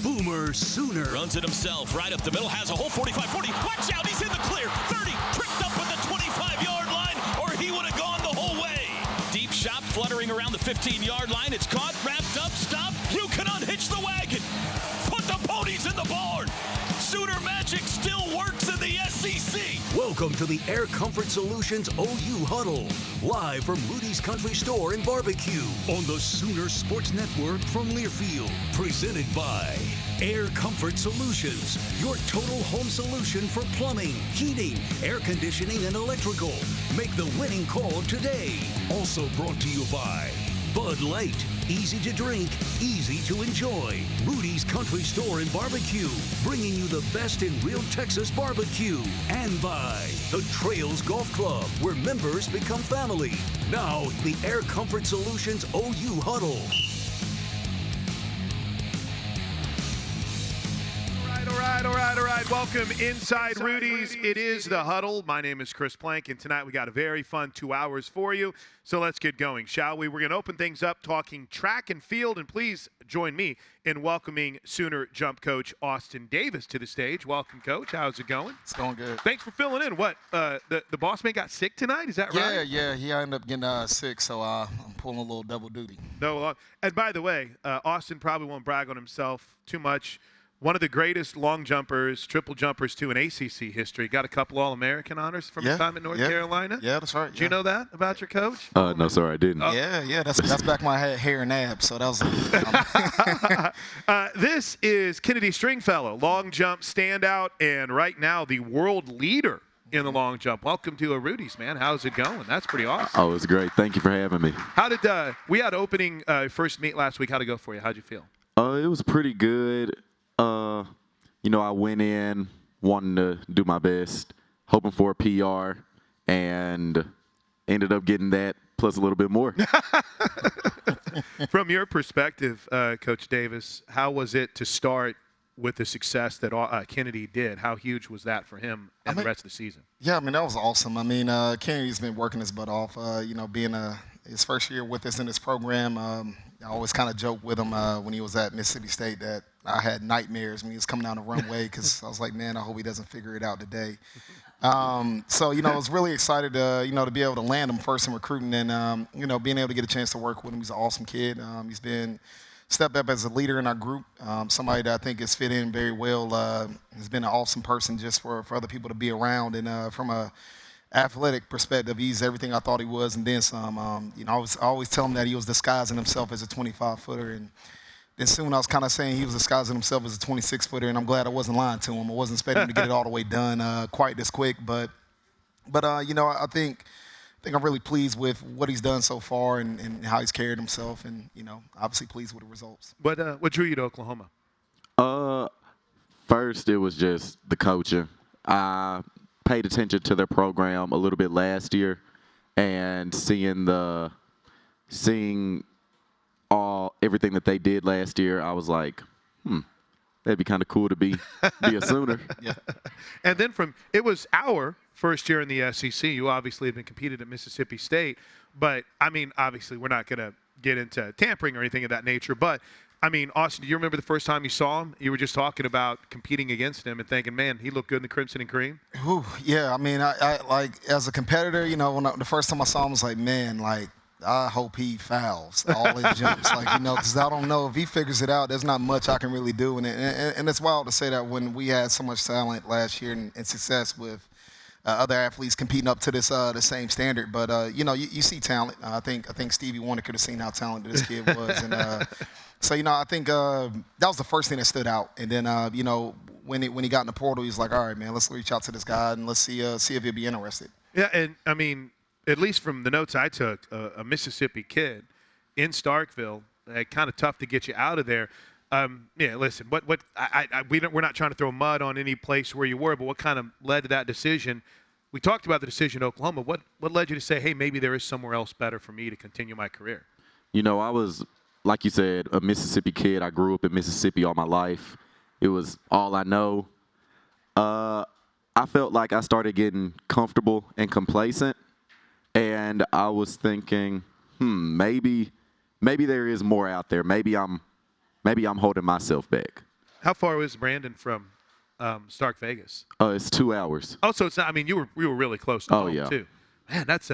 Boomer Sooner. Runs it himself, right up the middle, has a whole 45-40. Watch out, he's in the clear. 30, tripped up at the 25-yard line, or he would have gone the whole way. Deep shot fluttering around the 15-yard line. It's caught, wrapped up, stopped. You can unhitch the wagon. Put the ponies in the barn. Sooner magic still works in the SEC. Welcome to the Air Comfort Solutions OU Huddle, live from Rudy's Country Store and Barbecue on the Sooner Sports Network from Learfield. Presented by Air Comfort Solutions, your total home solution for plumbing, heating, air conditioning, and electrical. Make the winning call today. Also brought to you by Bud Light, easy to drink, easy to enjoy. Rudy's Country Store and Barbecue, bringing you the best in real Texas barbecue. And by the Trails Golf Club, where members become family. Now, the Air Comfort Solutions OU Huddle. All right. Welcome inside Rudy's. It is the Huddle. My name is Chris Plank, and tonight we got a very fun 2 hours for you. So let's get going, shall we? We're going to open things up talking track and field, and please join me in welcoming Sooner jump coach Austin Davis to the stage. Welcome, Coach. How's it going? It's going good. Thanks for filling in. What, the boss man got sick tonight? Is that right? Yeah. He ended up getting sick, so I'm pulling a little double duty. No, and by the way, Austin probably won't brag on himself too much. One of the greatest long jumpers, triple jumpers, too, in ACC history. Got a couple All-American honors from his time at North Carolina. Yeah, that's right. Did you know that about your coach? No, sir, I didn't. Yeah, that's back when I had hair and abs, so that was This is Kennedy Stringfellow, long jump standout, and right now the world leader in the long jump. Welcome to Rudy's, man. How's it going? That's pretty awesome. Oh, it's great. Thank you for having me. How did we had opening first meet last week? How'd it go for you? How'd you feel? It was pretty good. I went in wanting to do my best, hoping for a PR, and ended up getting that plus a little bit more. From your perspective, Coach Davis, how was it to start with the success that Kennedy did? How huge was that for him and the rest of the season? Yeah, that was awesome. Kennedy's been working his butt off. Being his first year with us in this program, I always kind of joke with him when he was at Mississippi State that I had nightmares when he was coming down the runway because I was like, man, I hope he doesn't figure it out today. I was really excited to be able to land him first in recruiting and, being able to get a chance to work with him. He's an awesome kid. He's been stepped up as a leader in our group, somebody that I think has fit in very well. Has been an awesome person just for other people to be around. And from a athletic perspective, he's everything I thought he was and then some. I always tell him that he was disguising himself as a 25-footer. And then soon I was kind of saying he was disguising himself as a 26-footer, and I'm glad I wasn't lying to him. I wasn't expecting him to get it all the way done quite this quick. But I think I'm really pleased with what he's done so far and how he's carried himself, and obviously pleased with the results. What drew you to Oklahoma? First, it was just the coaching. I paid attention to their program a little bit last year, and seeing everything that they did last year, I was like, that'd be kind of cool to be a Sooner. Yeah. And then it was our first year in the SEC. You obviously had been competed at Mississippi State, but obviously we're not going to get into tampering or anything of that nature. But Austin, do you remember the first time you saw him? You were just talking about competing against him and thinking, man, he looked good in the crimson and cream. Ooh, yeah. I like as a competitor, when the first time I saw him, I was like, man, I hope he fouls all his jumps, because I don't know if he figures it out. There's not much I can really do, and it's wild to say that when we had so much talent last year and success with other athletes competing up to this the same standard. But you see talent. I think Stevie Wonder could have seen how talented this kid was, and so I think that was the first thing that stood out. And then when he got in the portal, he's like, all right, man, let's reach out to this guy and let's see if he'll be interested. Yeah, and at least from the notes I took, a Mississippi kid in Starkville, kind of tough to get you out of there. Listen, we're not trying to throw mud on any place where you were, but what kind of led to that decision? We talked about the decision in Oklahoma. What led you to say, hey, maybe there is somewhere else better for me to continue my career? I was, like you said, a Mississippi kid. I grew up in Mississippi all my life. It was all I know. I felt like I started getting comfortable and complacent. And I was thinking, maybe there is more out there. Maybe I'm holding myself back. How far was Brandon from Stark Vegas? It's 2 hours. Oh, so it's not. I mean, we were really close to home too. Man, that's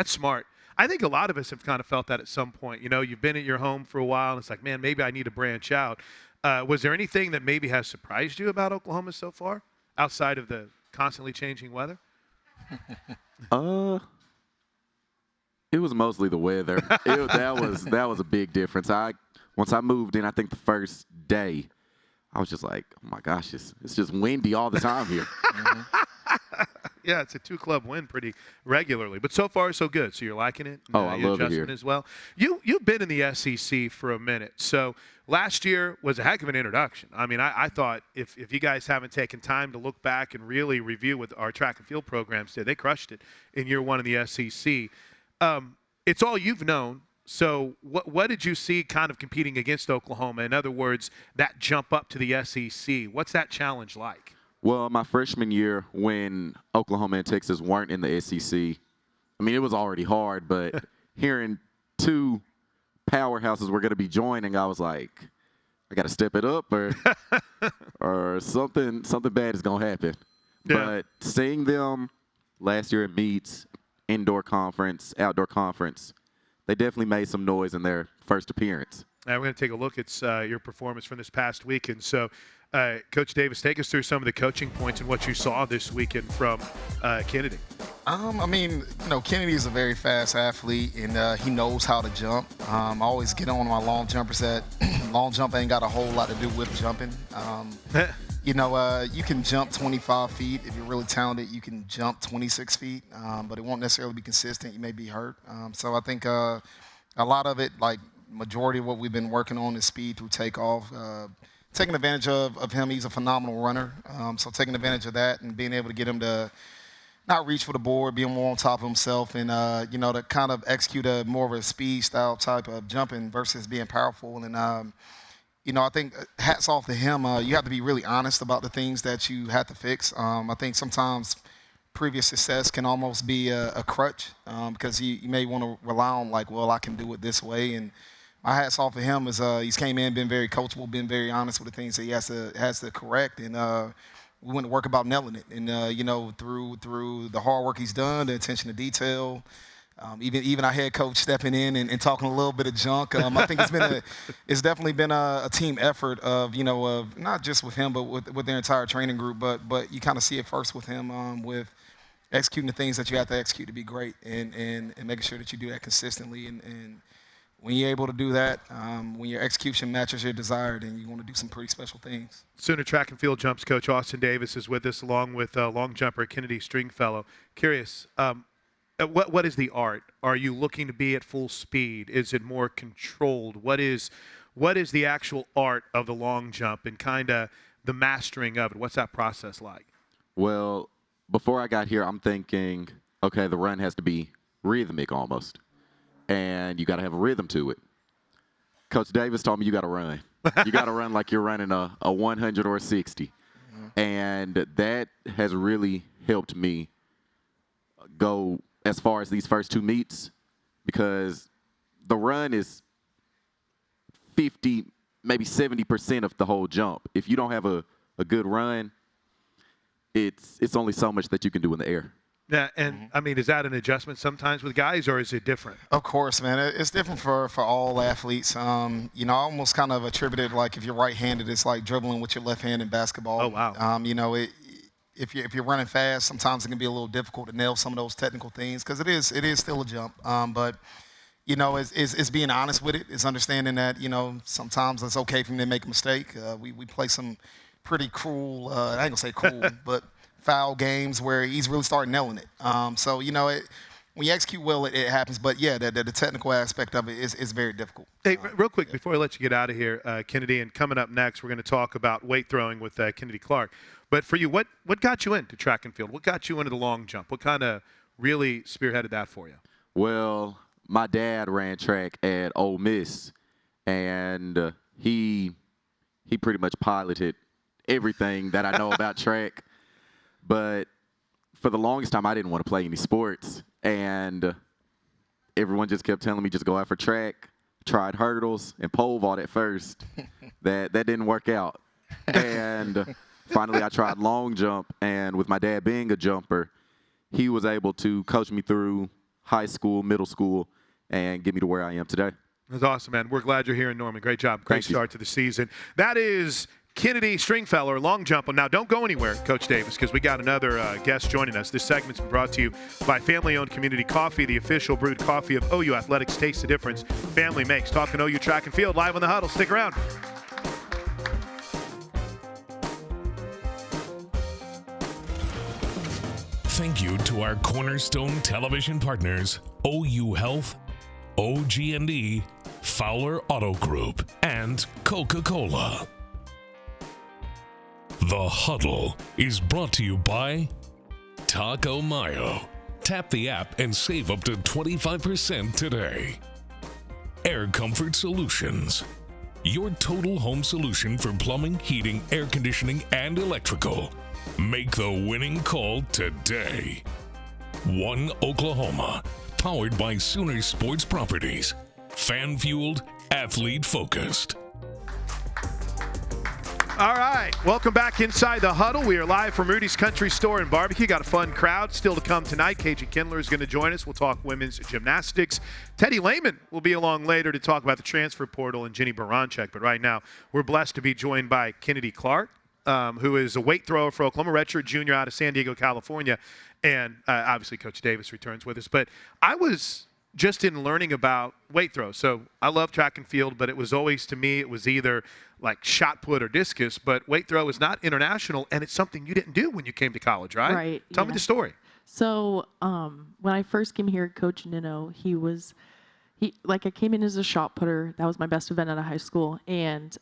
smart. I think a lot of us have kind of felt that at some point. You know, you've been at your home for a while, and it's like, man, maybe I need to branch out. Was there anything that maybe has surprised you about Oklahoma so far, outside of the constantly changing weather? It was mostly the weather. That was a big difference. Once I moved in, I think the first day, I was just like, oh my gosh, it's just windy all the time here. Yeah, it's a 2-club win pretty regularly, but so far so good. So you're liking it. Oh, I love it here as well. You've been in the SEC for a minute, so last year was a heck of an introduction. I mean, I thought if you guys haven't taken time to look back and really review what our track and field programs did, they crushed it in year one in the SEC. It's all you've known. So what did you see kind of competing against Oklahoma? In other words, that jump up to the SEC. What's that challenge like? Well, my freshman year when Oklahoma and Texas weren't in the SEC, I mean, it was already hard, but hearing two powerhouses were going to be joining, I was like, I got to step it up or something bad is going to happen. Yeah. But seeing them last year at meets, indoor conference, outdoor conference, they definitely made some noise in their first appearance. Now we're going to take a look at your performance from this past weekend. So, Coach Davis, take us through some of the coaching points and what you saw this weekend from Kennedy. I mean, Kennedy is a very fast athlete, and he knows how to jump. I always get on my long jumpers that long jump ain't got a whole lot to do with jumping. You can jump 25 feet. If you're really talented, you can jump 26 feet, but it won't necessarily be consistent. You may be hurt. So I think a lot of it, like majority of what we've been working on is speed through takeoff. Taking advantage of him, he's a phenomenal runner. So taking advantage of that and being able to get him to not reach for the board, being more on top of himself, and to kind of execute a more of a speed style type of jumping versus being powerful. And I think hats off to him. You have to be really honest about the things that you have to fix. I think sometimes previous success can almost be a crutch because you may want to rely on like, well, I can do it this way. And my hats off to him is he's came in, been very coachable, been very honest with the things that he has to correct, and we went to work about nailing it. And through the hard work he's done, the attention to detail, even our head coach stepping in and talking a little bit of junk. I think it's definitely been a team effort of not just with him but with their entire training group. But you kind of see it first with him with executing the things that you have to execute to be great and making sure that you do that consistently and when you're able to do that, when your execution matches your desire, then you're going to do some pretty special things. Sooner track and field jumps coach Austin Davis is with us, along with long jumper Kennedy Stringfellow. Curious, what is the art? Are you looking to be at full speed? Is it more controlled? What is the actual art of the long jump and kind of the mastering of it? What's that process like? Well, before I got here, I'm thinking, okay, the run has to be rhythmic almost. And you got to have a rhythm to it. Coach Davis told me you got to run. You got to run like you're running a 100 or a 60. Mm-hmm. And that has really helped me go as far as these first two meets because the run is 50, maybe 70% of the whole jump. If you don't have a good run, it's only so much that you can do in the air. Yeah, and I mean, is that an adjustment sometimes with guys, or is it different? Of course, man. It's different for all athletes. I almost kind of attributed like if you're right-handed, it's like dribbling with your left hand in basketball. Oh wow. If you're running fast, sometimes it can be a little difficult to nail some of those technical things because it is still a jump. But it's being honest with it. It's understanding that sometimes it's okay for me to make a mistake. We play some pretty cruel. I ain't gonna say cool, but foul games where he's really started nailing it. When you execute well, it happens. But, yeah, the technical aspect of it is very difficult. Hey, real quick, before I let you get out of here, Kennedy, and coming up next, we're going to talk about weight throwing with Kennedy Clark. But for you, what got you into track and field? What got you into the long jump? What kind of really spearheaded that for you? Well, my dad ran track at Ole Miss, and he pretty much piloted everything that I know about track. But for the longest time, I didn't want to play any sports. And everyone just kept telling me just go out for track. Tried hurdles and pole vault at first. That didn't work out. And finally, I tried long jump, and with my dad being a jumper, he was able to coach me through high school, middle school, and get me to where I am today. That's awesome, man. We're glad you're here in Norman. Great job. Great start to the season. That is Kennedy Stringfeller, long jumper. Now, don't go anywhere, Coach Davis, because we got another guest joining us. This segment's been brought to you by family-owned Community Coffee, the official brewed coffee of OU Athletics. Taste the difference family makes. Talking OU track and field live on the Huddle. Stick around. Thank you to our cornerstone television partners, OU Health, OG&E, Fowler Auto Group, and Coca-Cola. The Huddle is brought to you by Taco Mayo. Tap the app and save up to 25% today. Air Comfort Solutions. Your total home solution for plumbing, heating, air conditioning, and electrical. Make the winning call today. One Oklahoma, powered by Sooner Sports Properties. Fan-fueled, athlete-focused. All right, welcome back inside the Huddle. We are live from Rudy's Country Store and Barbecue. Got a fun crowd still to come tonight. KJ Kindler is going to join us. We'll talk women's gymnastics. Teddy Lehman will be along later to talk about the transfer portal and Jenny Baranchek. But right now, we're blessed to be joined by Kennedy Clark, who is a weight thrower for Oklahoma, redshirt junior out of San Diego, California. And obviously, Coach Davis returns with us. But I was just in learning about weight throw. So I love track and field, but it was always, to me, it was either like shot put or discus. But weight throw is not international, and it's something you didn't do when you came to college, right? Right. Tell me the story. So when I first came here, Coach Nino, I came in as a shot putter. That was my best event out of high school. And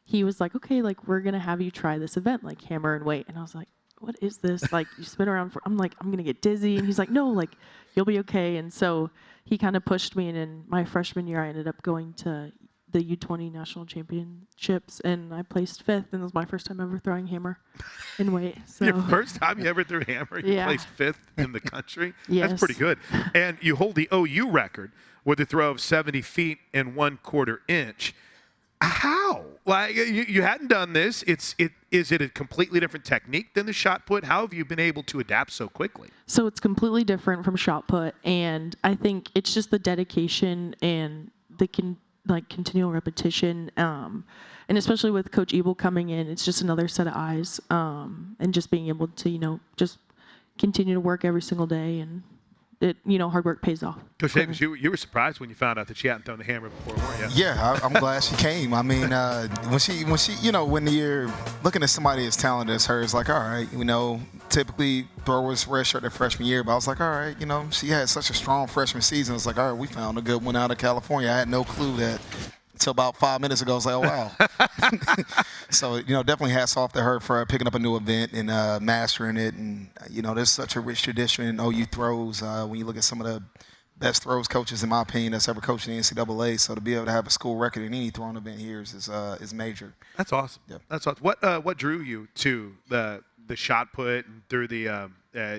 he was like, okay, like, we're going to have you try this event, like hammer and weight. And I was like, what is this? Like, you spin around I'm like, I'm going to get dizzy. And he's like, no, like, you'll be okay. And so he kind of pushed me. And in my freshman year, I ended up going to the U20 national championships, and I placed 5th. And it was my first time ever throwing hammer in weight. So Your first time you ever threw hammer, you placed 5th in the country? Yes. That's pretty good. And you hold the OU record with a throw of 70 feet and 1/4 inch. How? Like, you hadn't done this. Is it a completely different technique than the shot put? How have you been able to adapt so quickly? So it's completely different from shot put, and I think it's just the dedication and the continual repetition, and especially with Coach Ebel coming in, it's just another set of eyes, and just being able to just continue to work every single day, and hard work pays off. Coach Davis, you were surprised when you found out that she hadn't thrown the hammer before, weren't you? Yeah, I'm glad she came. I mean, when you're looking at somebody as talented as her, it's like, all right, typically throwers redshirt their freshman year, but I was like, all right, she had such a strong freshman season. It's like, all right, we found a good one out of California. I had no clue that until about 5 minutes ago. I was like, oh, wow. So, definitely hats off to her for picking up a new event and mastering it. And, there's such a rich tradition in OU throws. When you look at some of the best throws coaches, in my opinion, that's ever coached in the NCAA. So to be able to have a school record in any throwing event here is major. That's awesome. Yeah. That's awesome. What drew you to the shot put and through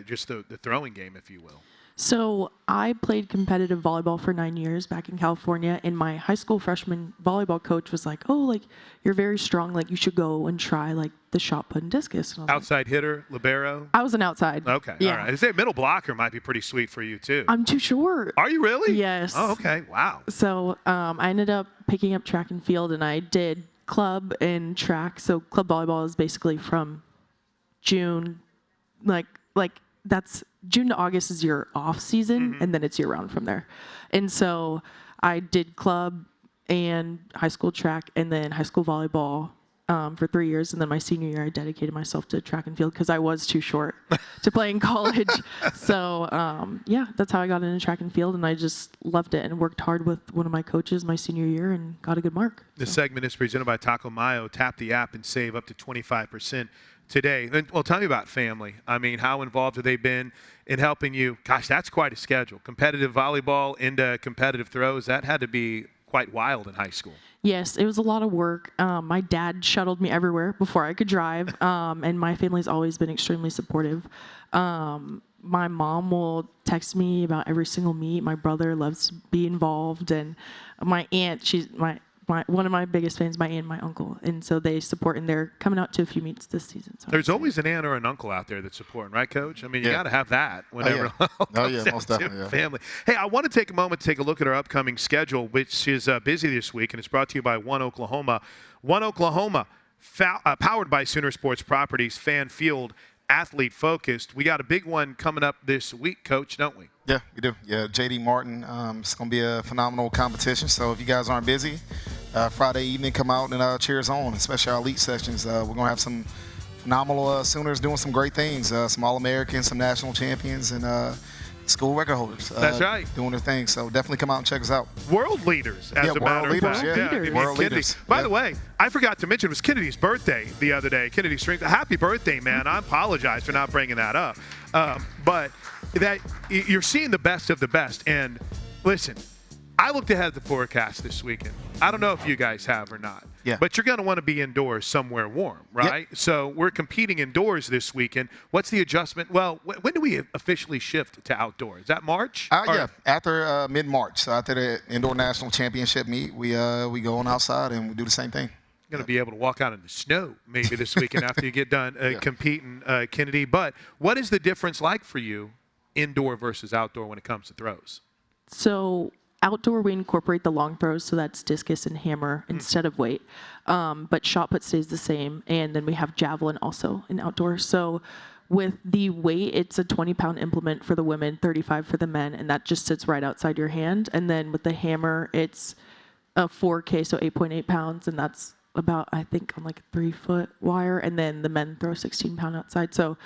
just the throwing game, if you will? So I played competitive volleyball for 9 years back in California, and my high school freshman volleyball coach was like, oh, like, you're very strong, like, you should go and try, like, the shot put and discus. And outside hitter, libero? I was an outside. Okay, yeah. All right. I say middle blocker might be pretty sweet for you, too. I'm too short. Are you really? Yes. Oh, okay. Wow. So I ended up picking up track and field, and I did club and track. So club volleyball is basically from June, like that's June to August is your off season, and then it's year round from there. And so I did club and high school track and then high school volleyball for 3 years. And then my senior year, I dedicated myself to track and field because I was too short to play in college. So that's how I got into track and field. And I just loved it and worked hard with one of my coaches my senior year and got a good mark. This segment is presented by Taco Mayo. Tap the app and save up to 25% today. Well, tell me about family. I mean, how involved have they been in helping you? Gosh, that's quite a schedule. Competitive volleyball into competitive throws. That had to be quite wild in high school. Yes, it was a lot of work. My dad shuttled me everywhere before I could drive, and my family's always been extremely supportive. My mom will text me about every single meet. My brother loves to be involved, and my aunt, one of my biggest fans, my aunt and my uncle, and so they support, and they're coming out to a few meets this season. So There's always an aunt or an uncle out there that's supporting, right, Coach? I mean, you got to have that whenever. Most definitely. Yeah. Family. Hey, I want to take a moment to take a look at our upcoming schedule, which is busy this week, and it's brought to you by One Oklahoma. One Oklahoma, powered by Sooner Sports Properties, fan field, athlete focused. We got a big one coming up this week, Coach, don't we? Yeah, we do. Yeah, J.D. Martin. It's going to be a phenomenal competition. So if you guys aren't busy, Friday evening, come out and cheer us on, especially our elite sections. We're going to have some phenomenal Sooners doing some great things, some All-Americans, some national champions, and school record holders. That's right. Doing their thing. So definitely come out and check us out. World leaders, as a matter of fact. World leaders. By the way, I forgot to mention, it was Kennedy's birthday the other day. Kennedy Strength. Happy birthday, man. I apologize for not bringing that up. But that you're seeing the best of the best. And listen, I looked ahead at the forecast this weekend. I don't know if you guys have or not. Yeah. But you're going to want to be indoors somewhere warm, right? Yep. So we're competing indoors this weekend. What's the adjustment? Well, when do we officially shift to outdoors? Is that March? Yeah, after mid-March. So after the indoor national championship meet, we go on outside and we do the same thing. Going to be able to walk out in the snow maybe this weekend after you get done competing, Kennedy. But what is the difference like for you, indoor versus outdoor, when it comes to throws? So outdoor, we incorporate the long throws, so that's discus and hammer instead of weight. But shot put stays the same, and then we have javelin also in outdoor. So with the weight, it's a 20-pound implement for the women, 35 for the men, and that just sits right outside your hand. And then with the hammer, it's a 4K, so 8.8 pounds, and that's about, I think, on like a 3-foot wire. And then the men throw 16-pound outside. So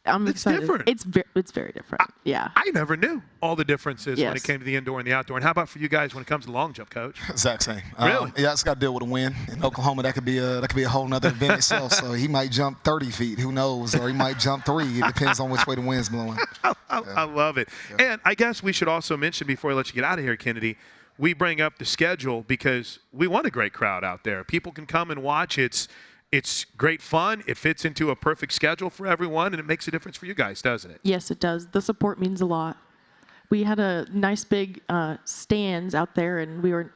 I'm excited. Different. It's very different. Yeah. I never knew all the differences when it Yes. came to the indoor and the outdoor. And how about for you guys when it comes to long jump, Coach? Exact same. Really? Yeah, it's got to deal with a wind. In Oklahoma, that could be a whole nother event itself. So he might jump 30 feet, who knows, or he might jump 3. It depends on which way the wind's blowing. I love it. Yeah. And I guess we should also mention before I let you get out of here, Kennedy, we bring up the schedule because we want a great crowd out there. People can come and watch. It's great fun. It fits into a perfect schedule for everyone, and it makes a difference for you guys, doesn't it? Yes, it does. The support means a lot. We had a nice big stands out there, and we were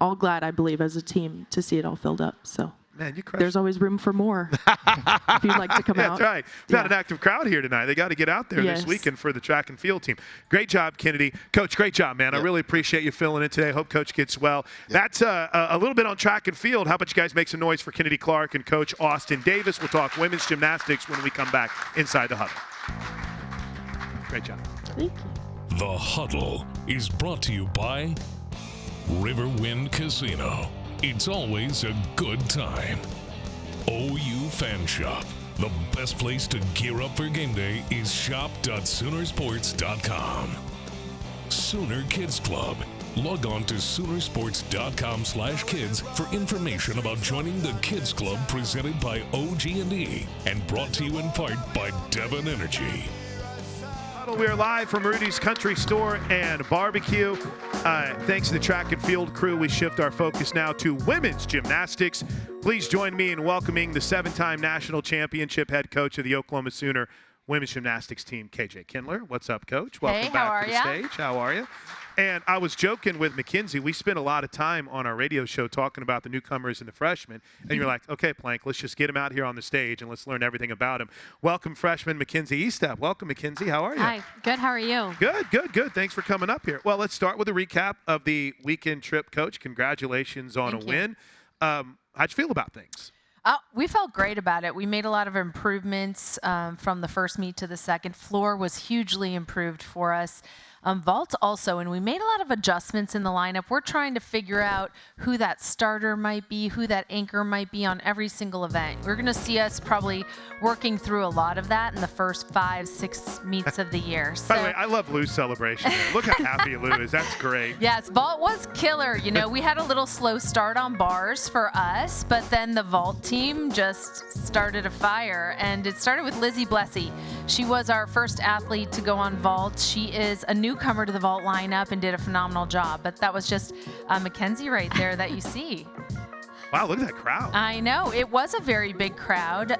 all glad, I believe, as a team to see it all filled up. So Man, you crushed. there's always room for more if you'd like to come out. That's right. We've got an active crowd here tonight. They got to get out there this Yes. weekend for the track and field team. Great job, Kennedy. Coach, great job, man. I really appreciate you filling in today. Hope Coach gets well. That's a little bit on track and field. How about you guys make some noise for Kennedy Clark and Coach Austin Davis? We'll talk women's gymnastics when we come back inside the Huddle. Great job. Thank you. The Huddle is brought to you by Riverwind Casino. It's always a good time. OU Fan Shop. The best place to gear up for game day is shop.soonersports.com. Sooner Kids Club. Log on to Soonersports.com/kids for information about joining the Kids Club presented by OG&E and brought to you in part by Devon Energy. We are live from Rudy's Country Store and Barbecue. Thanks to the track and field crew, we shift our focus now to women's gymnastics. Please join me in welcoming the 7-time national championship head coach of the Oklahoma Sooner women's gymnastics team, KJ Kindler. What's up, Coach? Welcome back to the stage. How are you? And I was joking with Mackenzie. We spent a lot of time on our radio show talking about the newcomers and the freshmen. And you're like, okay, Plank, let's just get them out here on the stage and let's learn everything about them. Welcome, freshman Mackenzie Eastep. Welcome, Mackenzie. How are you? Hi. Good. How are you? Good. Thanks for coming up here. Well, let's start with a recap of the weekend trip, Coach. Congratulations on a win. How'd you feel about things? We felt great about it. We made a lot of improvements from the first meet to the second. Floor was hugely improved for us. Vault also, and we made a lot of adjustments in the lineup. We're trying to figure out who that starter might be, who that anchor might be on every single event. We're going to see us probably working through a lot of that in the first 5-6 meets of the year. By the way, I love Lou's celebration. Look how happy Lou is. That's great. Yes, vault was killer. You know, we had a little slow start on bars for us, but then the vault team just started a fire, and it started with Lizzie Blessy. She was our first athlete to go on vault. She is a newcomer to the vault lineup and did a phenomenal job, but that was just Mackenzie right there that you see. Wow, look at that crowd. I know. It was a very big crowd.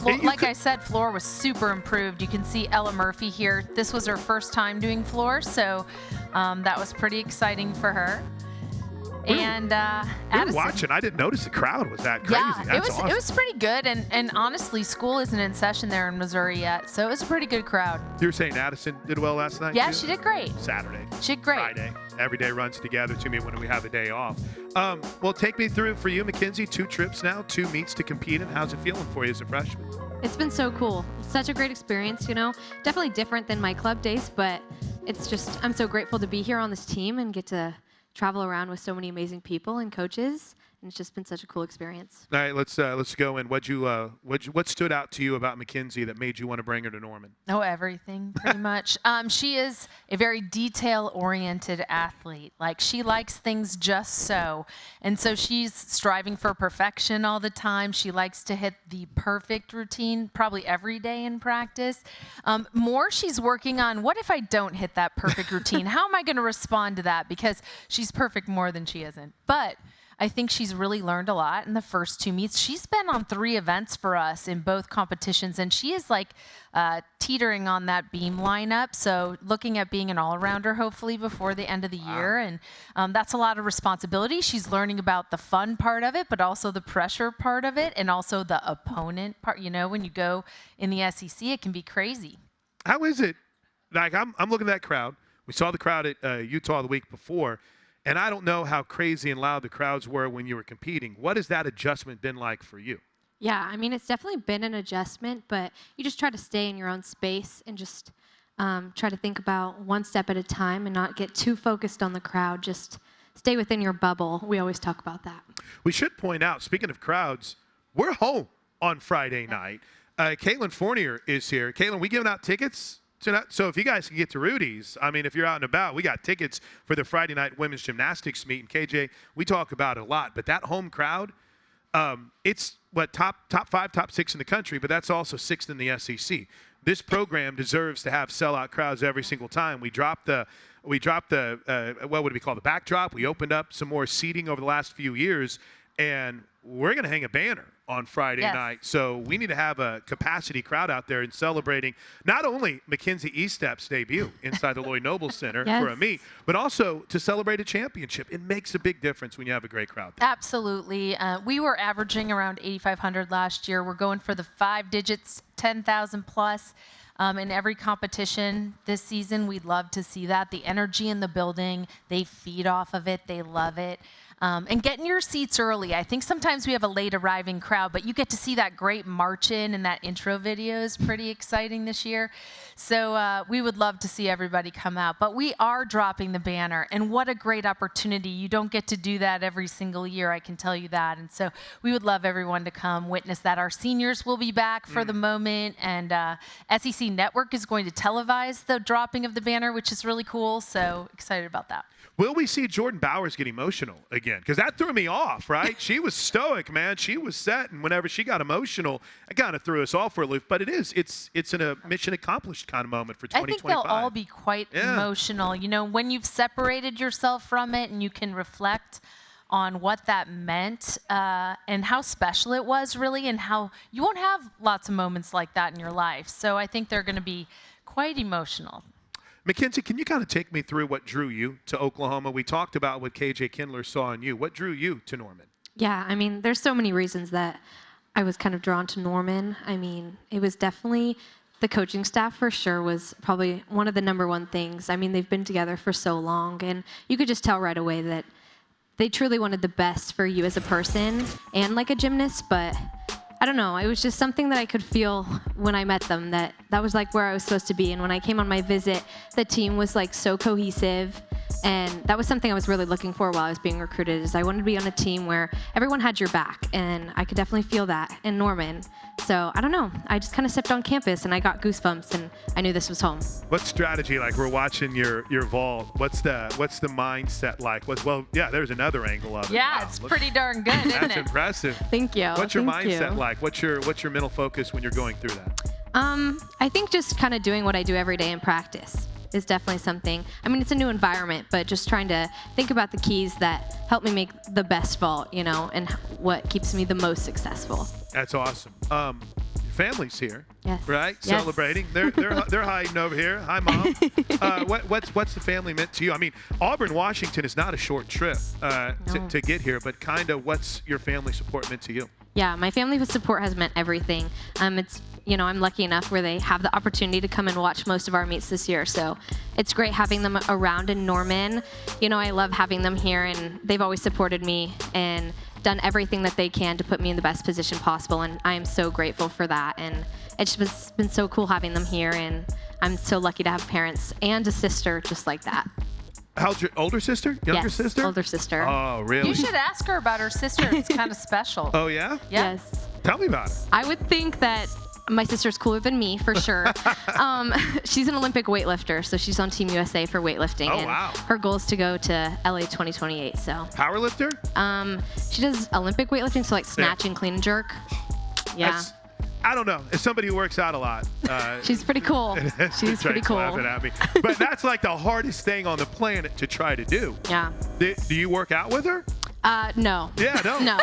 Like I said, floor was super improved. You can see Ella Murphy here. This was her first time doing floor, so that was pretty exciting for her. And we were Addison, watching. I didn't notice the crowd was that crazy. yeah, That's awesome. it was pretty good. And honestly, school isn't in session there in Missouri yet, so it was a pretty good crowd. You were saying Addison did well last night? Yeah, too? she did great. Saturday. She did great. Friday. Every day runs together to me when we have a day off. Well, take me through for you, Mackenzie. 2 trips now, 2 meets to compete in. How's it feeling for you as a freshman? It's been so cool. It's such a great experience, you know. Definitely different than my club days, but it's just, I'm so grateful to be here on this team and get to travel around with so many amazing people and coaches. And it's just been such a cool experience. All right, let's go in. What stood out to you about Mackenzie that made you want to bring her to Norman? Oh, everything, pretty much. She is a very detail-oriented athlete. Like, she likes things just so. And so she's striving for perfection all the time. She likes to hit the perfect routine probably every day in practice. More she's working on, what if I don't hit that perfect routine? How am I going to respond to that? Because she's perfect more than she isn't. But I think she's really learned a lot in the first 2 meets. She's been on 3 events for us in both competitions, and she is like teetering on that beam lineup. So looking at being an all-arounder hopefully before the end of the year, and that's a lot of responsibility. She's learning about the fun part of it, but also the pressure part of it, and also the opponent part. You know, when you go in the SEC, it can be crazy. How is it? Like, I'm looking at that crowd. We saw the crowd at Utah the week before. And I don't know how crazy and loud the crowds were when you were competing. What has that adjustment been like for you? Yeah, I mean, it's definitely been an adjustment, but you just try to stay in your own space and just try to think about one step at a time and not get too focused on the crowd. Just stay within your bubble. We always talk about that. We should point out, speaking of crowds, we're home on Friday night. Caitlin Fournier is here. Caitlin, we giving out tickets? So if you guys can get to Rudy's, I mean, if you're out and about, we got tickets for the Friday night women's gymnastics meet. And KJ, we talk about it a lot, but that home crowd, it's what top 5, top 6 in the country, but that's also 6th in the SEC. This program deserves to have sellout crowds every single time. We dropped the what would we call the backdrop? We opened up some more seating over the last few years, and we're going to hang a banner on Friday night. So we need to have a capacity crowd out there and celebrating not only Mackenzie Estep's debut inside the Lloyd Noble Center for a meet, but also to celebrate a championship. It makes a big difference when you have a great crowd there. Absolutely. We were averaging around 8,500 last year. We're going for the 5 digits, 10,000 plus. In every competition this season, we'd love to see that. The energy in the building, they feed off of it. They love it. And getting your seats early. I think sometimes we have a late arriving crowd, but you get to see that great march in, and that intro video is pretty exciting this year. So we would love to see everybody come out. But we are dropping the banner, and what a great opportunity. You don't get to do that every single year, I can tell you that. And so we would love everyone to come witness that. Our seniors will be back for the moment, and SEC Network is going to televise the dropping of the banner, which is really cool. So excited about that. Will we see Jordan Bowers get emotional again? Because that threw me off, right? She was stoic, man. She was set, and whenever she got emotional, it kind of threw us all for a loop. But it's a mission accomplished kind of moment for 2025. I think they'll all be quite emotional. You know, when you've separated yourself from it and you can reflect on what that meant and how special it was, really, and how you won't have lots of moments like that in your life. So I think they're going to be quite emotional. Mackenzie, can you kind of take me through what drew you to Oklahoma? We talked about what KJ Kindler saw in you. What drew you to Norman? Yeah, I mean, there's so many reasons that I was kind of drawn to Norman. I mean, it was definitely the coaching staff for sure was probably one of the number one things. I mean, they've been together for so long, and you could just tell right away that they truly wanted the best for you as a person and like a gymnast, but I don't know. It was just something that I could feel when I met them, that was like where I was supposed to be. And when I came on my visit, the team was like so cohesive. And that was something I was really looking for while I was being recruited, is I wanted to be on a team where everyone had your back. And I could definitely feel that in Norman. So I don't know. I just kind of stepped on campus and I got goosebumps and I knew this was home. What strategy, like we're watching your vault, what's the mindset like? There's another angle of it. Yeah, wow, it's pretty darn good, isn't it? That's impressive. Thank you. What's your mindset like? What's your mental focus when you're going through that? I think just kind of doing what I do every day in practice is definitely something. I mean, it's a new environment, but just trying to think about the keys that help me make the best vault, you know, and what keeps me the most successful. That's awesome. Your family's here. Yes. Right? Yes. Celebrating. They're hiding over here. Hi, Mom. What's the family meant to you? I mean, Auburn, Washington is not a short trip to get here, but kind of what's your family support meant to you? Yeah, my family support has meant everything. It's I'm lucky enough where they have the opportunity to come and watch most of our meets this year. So it's great having them around in Norman. I love having them here, and they've always supported me and done everything that they can to put me in the best position possible. And I am so grateful for that. And it's just been so cool having them here. And I'm so lucky to have parents and a sister just like that. How's your older sister? Younger sister? Older sister. Oh, really? You should ask her about her sister. It's kind of special. Oh, yeah? Yeah. Yes. Tell me about it. I would think that my sister's cooler than me, for sure. She's an Olympic weightlifter, so she's on Team USA for weightlifting. Oh, and wow. her goal is to go to LA 2028, so. Power lifter? She does Olympic weightlifting, so like snatch and clean and jerk. Yeah. I don't know. As somebody who works out a lot. She's pretty cool. She's pretty cool. Laughing at me. But that's like the hardest thing on the planet to try to do. Yeah. Do you work out with her? No. Yeah, no. No.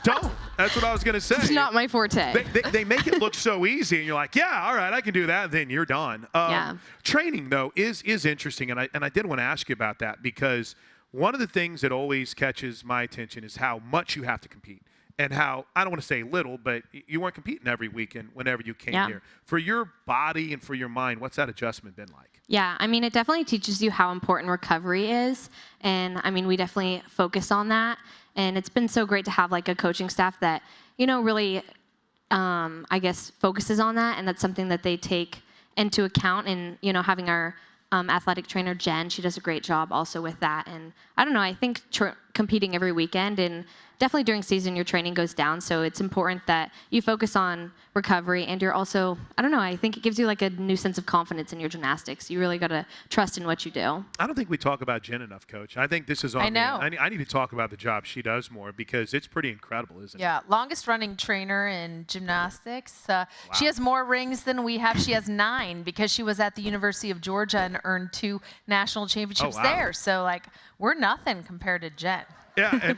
Don't. That's what I was going to say. It's not my forte. They make it look so easy, and you're like, yeah, all right, I can do that. Then you're done. Yeah. Training, though, is interesting, and I did want to ask you about that because one of the things that always catches my attention is how much you have to compete. And how, I don't want to say little, but you weren't competing every weekend whenever you came here. For your body and for your mind, what's that adjustment been like? Yeah, I mean, it definitely teaches you how important recovery is. And I mean, we definitely focus on that. And it's been so great to have like a coaching staff that, really, I guess, focuses on that. And that's something that they take into account. And, having our athletic trainer, Jen, she does a great job also with that. And I don't know, I think competing every weekend and definitely during season, your training goes down. So it's important that you focus on recovery, and you're also, I don't know, I think it gives you like a new sense of confidence in your gymnastics. You really got to trust in what you do. I don't think we talk about Jen enough, Coach. I think this is on me. I need to talk about the job she does more because it's pretty incredible, isn't it? Yeah, longest running trainer in gymnastics. Wow. She has more rings than we have. She has 9 because she was at the University of Georgia and earned 2 national championships there. So, like, we're nothing compared to Jen. Yeah,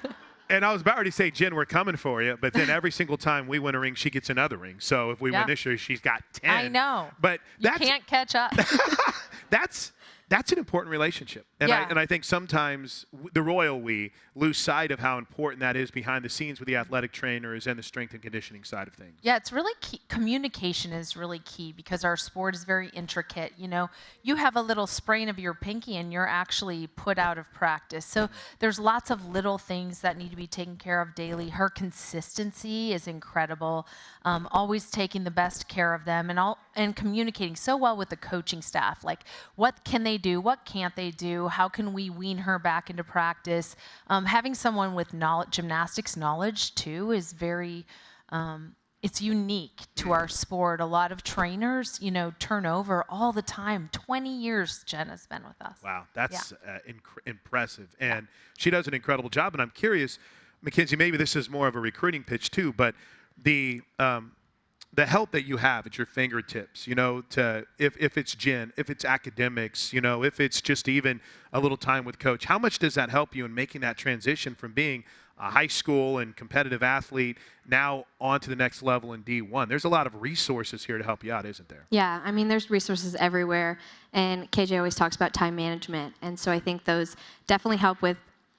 and I was about to say, Jen, we're coming for you. But then every single time we win a ring, she gets another ring. So if we win this year, she's got 10. I know. But you can't catch up. That's an important relationship. And I think sometimes the royal we lose sight of how important that is behind the scenes with the athletic trainers and the strength and conditioning side of things. Yeah, it's really key. Communication is really key because our sport is very intricate. You have a little sprain of your pinky and you're actually put out of practice. So there's lots of little things that need to be taken care of daily. Her consistency is incredible. Always taking the best care of them and communicating so well with the coaching staff. Like, what can they do? What can't they do? How can we wean her back into practice? Having someone with gymnastics knowledge too is very, it's unique to our sport. A lot of trainers, turn over all the time. 20 years Jen has been with us. Wow, that's impressive. And she does an incredible job. And I'm curious, Mackenzie, maybe this is more of a recruiting pitch too, but the help that you have at your fingertips, if it's Jen, if it's academics, if it's just even a little time with coach, how much does that help you in making that transition from being a high school and competitive athlete now on to the next level in D1? There's a lot of resources here to help you out, isn't there? Yeah, I mean, there's resources everywhere. And KJ always talks about time management. And so I think those definitely help with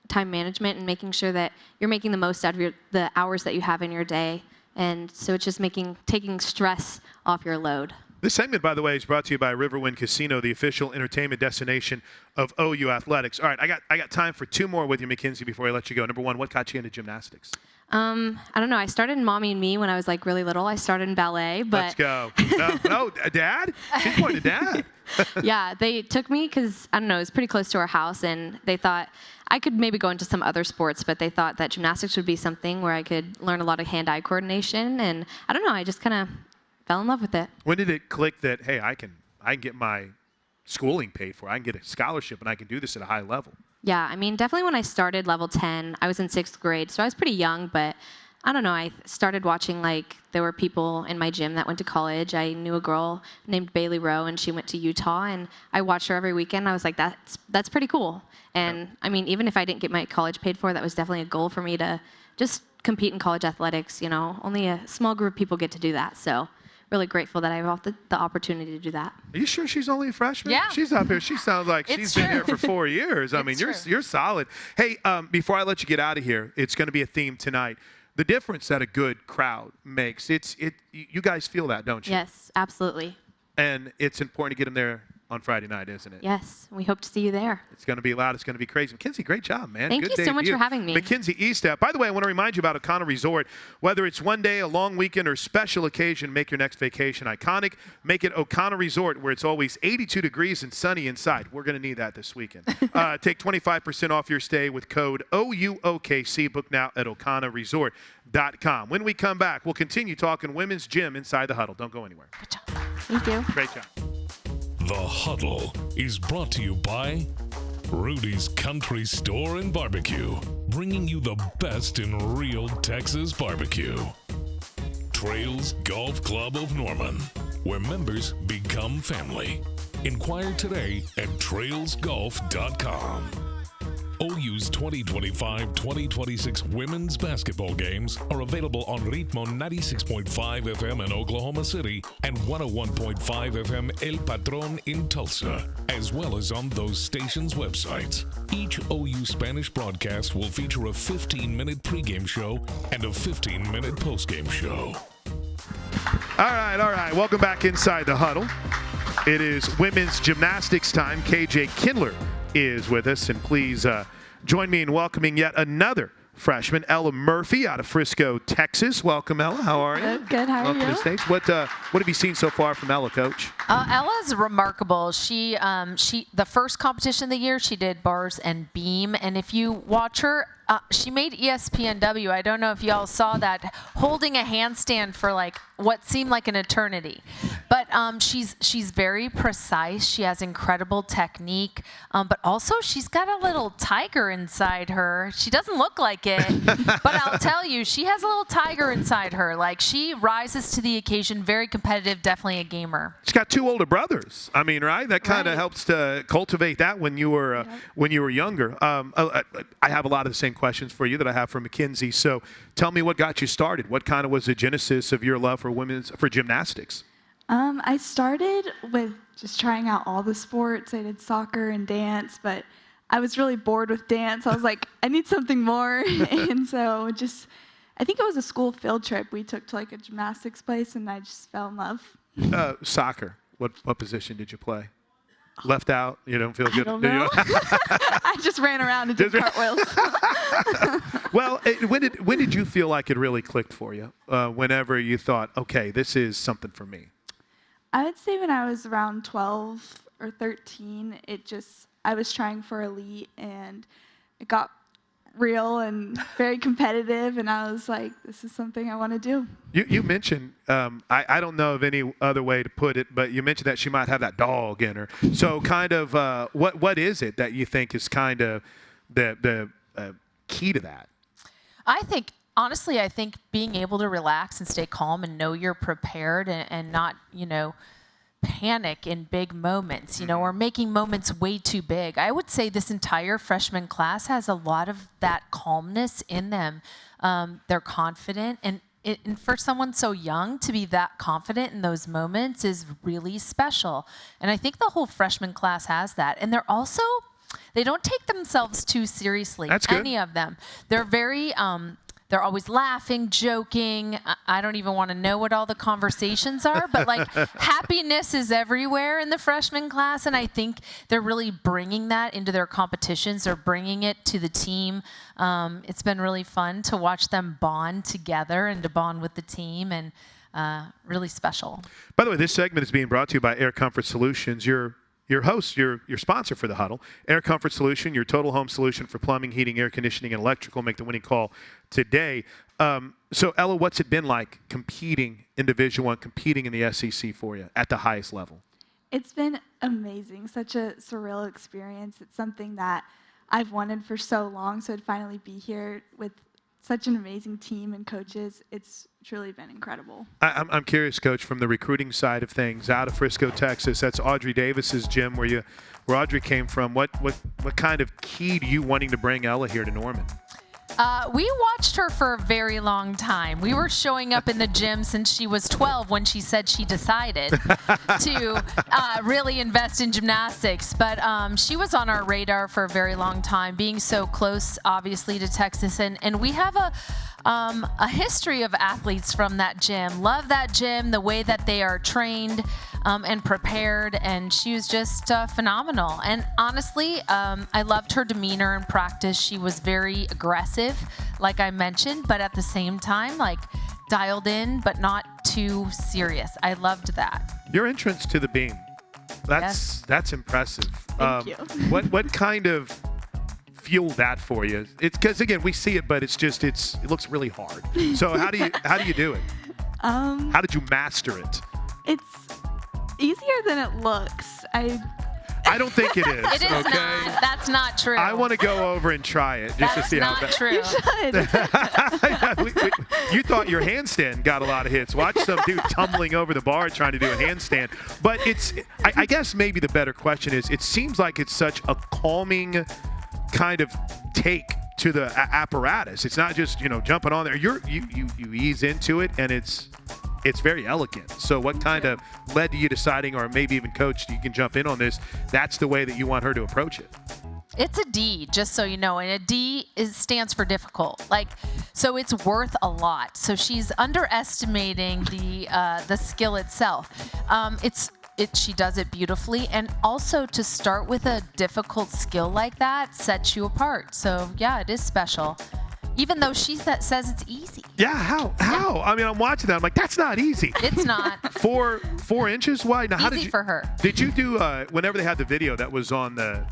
time management and making sure that you're making the most out of the hours that you have in your day. And so it's just taking stress off your load. This segment, by the way, is brought to you by Riverwind Casino, the official entertainment destination of OU Athletics. All right, I got time for 2 more with you, Mackenzie, before I let you go. Number 1, what got you into gymnastics? I don't know. I started in Mommy and Me when I was like really little. I started in ballet, but let's go. No, Dad? She's going to Dad. Yeah, they took me because I don't know. It was pretty close to our house, and they thought I could maybe go into some other sports, but they thought that gymnastics would be something where I could learn a lot of hand-eye coordination, and I don't know. I just kind of fell in love with it. When did it click that, hey, I can get my schooling paid for, I can get a scholarship, and I can do this at a high level? Yeah, I mean, definitely when I started level 10, I was in 6th grade, so I was pretty young, but I don't know, I started watching, like, there were people in my gym that went to college. I knew a girl named Bailey Rowe, and she went to Utah, and I watched her every weekend. I was like, that's pretty cool. And, I mean, even if I didn't get my college paid for, that was definitely a goal for me to just compete in college athletics. You know, only a small group of people get to do that. So really grateful that I have the opportunity to do that. Are you sure she's only a freshman? Yeah. She's up here. She sounds like she's been here for 4 years. I mean, you're solid. Hey, before I let you get out of here, it's going to be a theme tonight. The difference that a good crowd makes. You guys feel that, don't you? Yes, absolutely. And it's important to get them there on Friday night, isn't it? Yes, we hope to see you there. It's going to be loud. It's going to be crazy. Mackenzie, great job, man. Thank Good you so much debut. for having me. Mackenzie Estep. By the way, I want to remind you about O'Connor Resort. Whether it's one day, a long weekend, or special occasion, make your next vacation iconic. Make it O'Connor Resort, where it's always 82 degrees and sunny inside. We're going to need that this weekend. Take 25% off your stay with code OUOKC. Book now at o'connorresort.com. When we come back, we'll continue talking women's gym inside the Huddle. Don't go anywhere. Good job. Thank you. Great job. The Huddle is brought to you by Rudy's Country Store and Barbecue, bringing you the best in real Texas barbecue. Trails Golf Club of Norman, where members become family. Inquire today at trailsgolf.com. OU's 2025-2026 women's basketball games are available on Ritmo 96.5 FM in Oklahoma City and 101.5 FM El Patron in Tulsa, as well as on those stations' websites. Each OU Spanish broadcast will feature a 15-minute pregame show and a 15-minute postgame show. All right. Welcome back inside the Huddle. It is women's gymnastics time. KJ Kindler is with us, and please join me in welcoming yet another freshman, Ella Murphy out of Frisco, Texas. Welcome, Ella. How are you? Good. How are Welcome you? to the stage. What have you seen so far from Ella, Coach? Ella's remarkable. She the first competition of the year, she did bars and beam, and if you watch her, she made ESPNW. I don't know if y'all saw that, holding a handstand for like what seemed like an eternity. But she's very precise. She has incredible technique, but also she's got a little tiger inside her. She doesn't look like it, but I'll tell you, she has a little tiger inside her. Like, she rises to the occasion, very competitive, definitely a gamer. She's got 2 older brothers. I mean, right? That kind of helps to cultivate that when you were younger. I have a lot of the same questions for you that I have for Mackenzie. So tell me what got you started. What kind of was the genesis of your love for gymnastics? I started with just trying out all the sports. I did soccer and dance, but I was really bored with dance. I was like, I need something more. And so I think it was a school field trip we took to like a gymnastics place, and I just fell in love. Soccer. What position did you play? Left out? You don't feel good? I don't know. I just ran around and did cartwheels. Well, when did you feel like it really clicked for you? Whenever you thought, okay, this is something for me? I would say when I was around 12 or 13, I was trying for elite, and it got real and very competitive, and I was like, this is something I want to do. You mentioned, I don't know of any other way to put it, but you mentioned that she might have that dog in her. So kind of what is it that you think is kind of the key to that? Honestly, I think being able to relax and stay calm and know you're prepared and not, panic in big moments, or making moments way too big. I would say this entire freshman class has a lot of that calmness in them. They're confident, and for someone so young to be that confident in those moments is really special. And I think the whole freshman class has that. And they don't take themselves too seriously. That's good. Any of them. They're very, they're always laughing, joking. I don't even want to know what all the conversations are, but like happiness is everywhere in the freshman class, and I think they're really bringing that into their competitions. They're bringing it to the team. It's been really fun to watch them bond together and to bond with the team, and really special. By the way, this segment is being brought to you by Air Comfort Solutions. Your host, your sponsor for the Huddle, Air Comfort Solution, your total home solution for plumbing, heating, air conditioning, and electrical. Make the winning call today. So, Ella, what's it been like competing in Division I, competing in the SEC for you at the highest level? It's been amazing, such a surreal experience. It's something that I've wanted for so long, so to finally be here with such an amazing team and coaches. It's truly been incredible. I'm curious, Coach, from the recruiting side of things, out of Frisco, Texas. That's Audrey Davis's gym where Audrey came from. What kind of key do you wanting to bring Ella here to Norman? We watched her for a very long time. We were showing up in the gym since she was 12 when she said she decided to really invest in gymnastics. But she was on our radar for a very long time, being so close, obviously, to Texas. And we have a history of athletes from that gym. Love that gym, the way that they are trained and prepared, and she was just phenomenal. And honestly, I loved her demeanor in practice. She was very aggressive, like I mentioned, but at the same time, like dialed in, but not too serious. I loved that. Your entrance to the beam, that's impressive. Thank you. What kind of fueled that for you? It's because again we see it, but it looks really hard. So how do you do it? How did you master it? It's easier than it looks. I don't think it is. It is okay? not. That's not true. I want to go over and try it just to see how That's that. not true. You should. You thought your handstand got a lot of hits. Watch some dude tumbling over the bar trying to do a handstand. But I guess maybe the better question is, it seems like it's such a calming kind of take to the apparatus. It's not just jumping on there. You ease into it, and it's very elegant. So what kind of led to you deciding, or maybe even Coach, you can jump in on this, that's the way that you want her to approach it? It's a D, just so you know, and a D stands for difficult. So it's worth a lot. So she's underestimating the skill itself. She does it beautifully, and also to start with a difficult skill like that sets you apart. So yeah, it is special. Even though she says it's easy. Yeah, how? Yeah. I mean, I'm watching that. I'm like, that's not easy. It's not. 4 inches wide. Now, Easy for her. Did you do whenever they had the video that was on the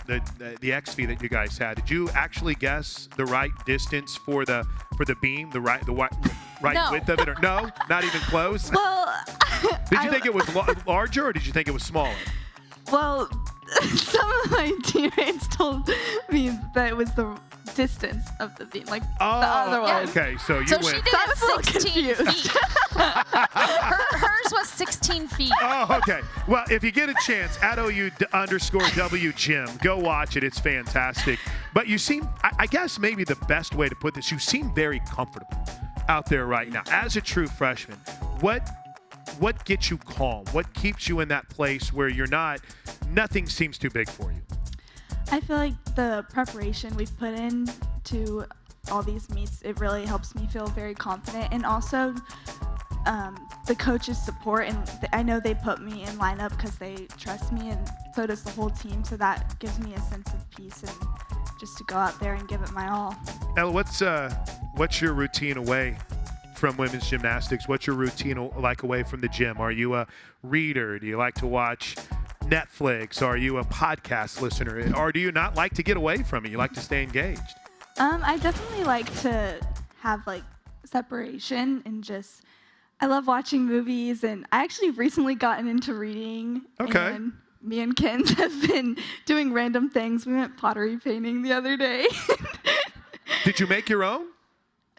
XV that you guys had? Did you actually guess the right distance for the beam, the right No. width of it? Or no, not even close. Well, Did you think it was larger, or did you think it was smaller? Well, some of my teammates told me that it was the distance of the beam, like the other one. Okay, so you So went. she did I was a it little 16 confused. feet. Hers was 16 feet. Oh, okay. Well, if you get a chance, at @OU_W Gym, go watch it. It's fantastic. But you seem, I guess maybe the best way to put this, you seem very comfortable out there right now. As a true freshman, what gets you calm? What keeps you in that place where nothing seems too big for you? I feel like the preparation we've put in to all these meets, it really helps me feel very confident. And also the coaches' support, and I know they put me in lineup because they trust me, and so does the whole team. So that gives me a sense of peace and just to go out there and give it my all. Ella, what's your routine away from women's gymnastics? What's your routine like away from the gym? Are you a reader? Do you like to watch Netflix? Are you a podcast listener? Or do you not like to get away from it? You like to stay engaged? I definitely like to have separation and just, I love watching movies, and I actually recently gotten into reading. Okay. And me and Ken have been doing random things. We went pottery painting the other day. Did you make your own?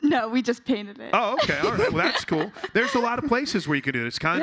No, we just painted it. Oh, okay. All right. Well, that's cool. There's a lot of places where you can do it. It's kind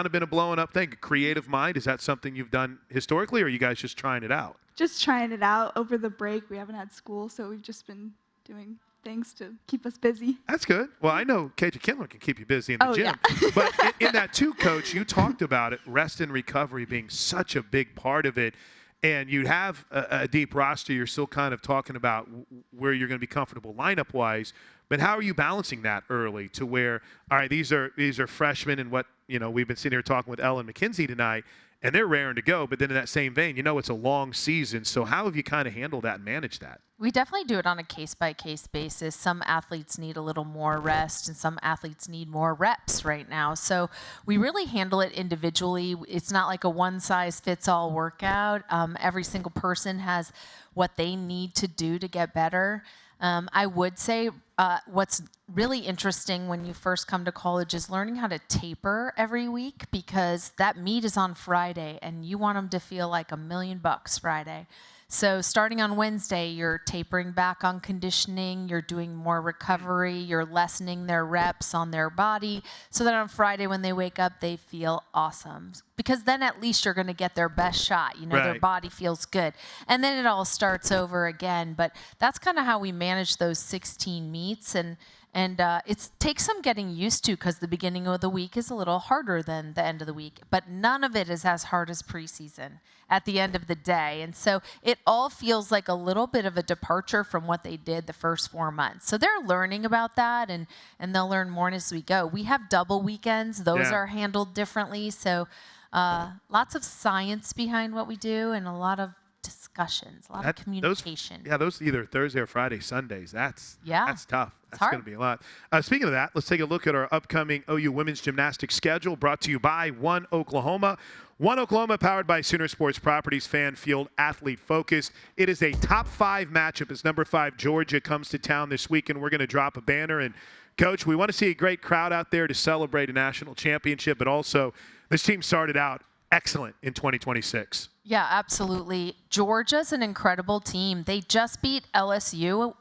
of been a blowing up thing. Creative Mind, is that something you've done historically, or are you guys just trying it out? Just trying it out over the break. We haven't had school, so we've just been doing things to keep us busy. That's good. Well, I know KJ Kindler can keep you busy in the gym. Yeah. But in that too, Coach, you talked about it, rest and recovery being such a big part of it. And you have a deep roster. You're still kind of talking about where you're going to be comfortable lineup-wise. But how are you balancing that early to where, all right, these are freshmen, and what we've been sitting here talking with Ellen McKenzie tonight, and they're raring to go. But then in that same vein, it's a long season. So how have you kind of handled that and managed that? We definitely do it on a case-by-case basis. Some athletes need a little more rest, and some athletes need more reps right now. So we really handle it individually. It's not like a one-size-fits-all workout. Every single person has what they need to do to get better. I would say what's really interesting when you first come to college is learning how to taper every week, because that meet is on Friday, and you want them to feel like $1 million Friday. So starting on Wednesday, you're tapering back on conditioning, you're doing more recovery, you're lessening their reps on their body so that on Friday when they wake up, they feel awesome. Because then at least you're going to get their best shot. You know, their Right. body feels good. And then it all starts over again. But that's kind of how we manage those 16 meets. And it takes some getting used to because the beginning of the week is a little harder than the end of the week. But none of it is as hard as preseason at the end of the day. And so it all feels like a little bit of a departure from what they did the first 4 months. So they're learning about that, and they'll learn more as we go. We have double weekends. Those Yeah. are handled differently. So lots of science behind what we do and a lot of discussions, a lot of communication. Those either Thursday or Friday, Sundays. That's tough. That's hard. going to be a lot. Speaking of that, let's take a look at our upcoming OU women's gymnastics schedule, brought to you by One Oklahoma. One Oklahoma, powered by Sooner Sports Properties, fan field, athlete focused. It is a top 5 matchup as number 5 Georgia comes to town this weekend. We're going to drop a banner. And Coach, we want to see a great crowd out there to celebrate a national championship, but also this team started out excellent in 2026. Yeah, absolutely. Georgia's an incredible team. They just beat LSU,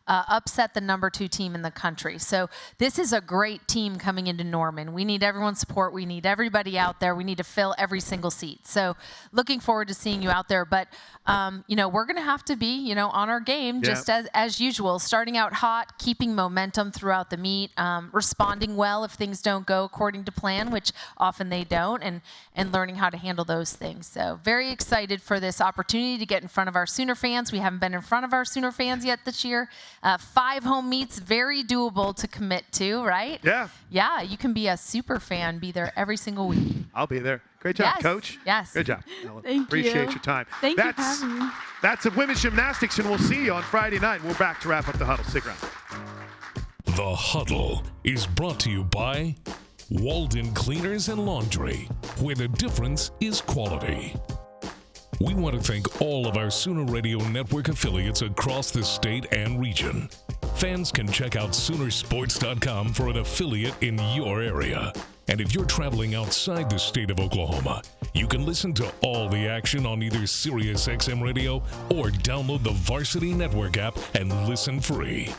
upset the number 2 team in the country. So this is a great team coming into Norman. We need everyone's support. We need everybody out there. We need to fill every single seat. So looking forward to seeing you out there. But, we're going to have to be, on our game just as usual, starting out hot, keeping momentum throughout the meet, responding well if things don't go according to plan, which often they don't, and learning how to handle those things. So very excited for this opportunity to get in front of our Sooner fans. We haven't been in front of our Sooner fans yet this year. 5 home meets, very doable to commit to, right? Yeah. Yeah, you can be a super fan, be there every single week. I'll be there. Great job, Yes, Coach. yes. Good job. Ellen. Thank Appreciate you. your time. Thank you for having me. That's the women's gymnastics, and we'll see you on Friday night. We're back to wrap up the huddle. Stick around. The Huddle is brought to you by Walden Cleaners and Laundry, where the difference is quality. We want to thank all of our Sooner Radio Network affiliates across the state and region. Fans can check out Soonersports.com for an affiliate in your area. And if you're traveling outside the state of Oklahoma, you can listen to all the action on either SiriusXM Radio or download the Varsity Network app and listen free.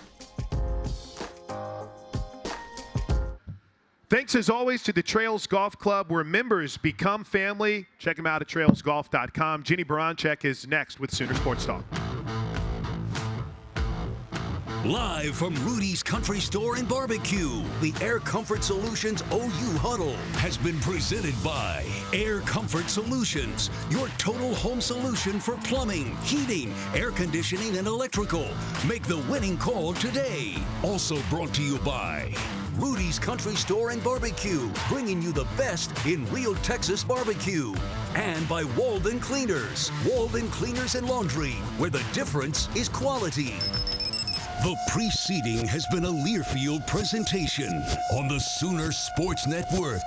Thanks, as always, to the Trails Golf Club, where members become family. Check them out at trailsgolf.com. Jenny Baranchek is next with Sooner Sports Talk. Live from Rudy's Country Store and Barbecue, the Air Comfort Solutions OU Huddle has been presented by Air Comfort Solutions, your total home solution for plumbing, heating, air conditioning, and electrical. Make the winning call today. Also brought to you by Rudy's Country Store and Barbecue, bringing you the best in real Texas barbecue. And by Walden Cleaners, Walden Cleaners and Laundry, where the difference is quality. The preceding has been a Learfield presentation on the Sooner Sports Network.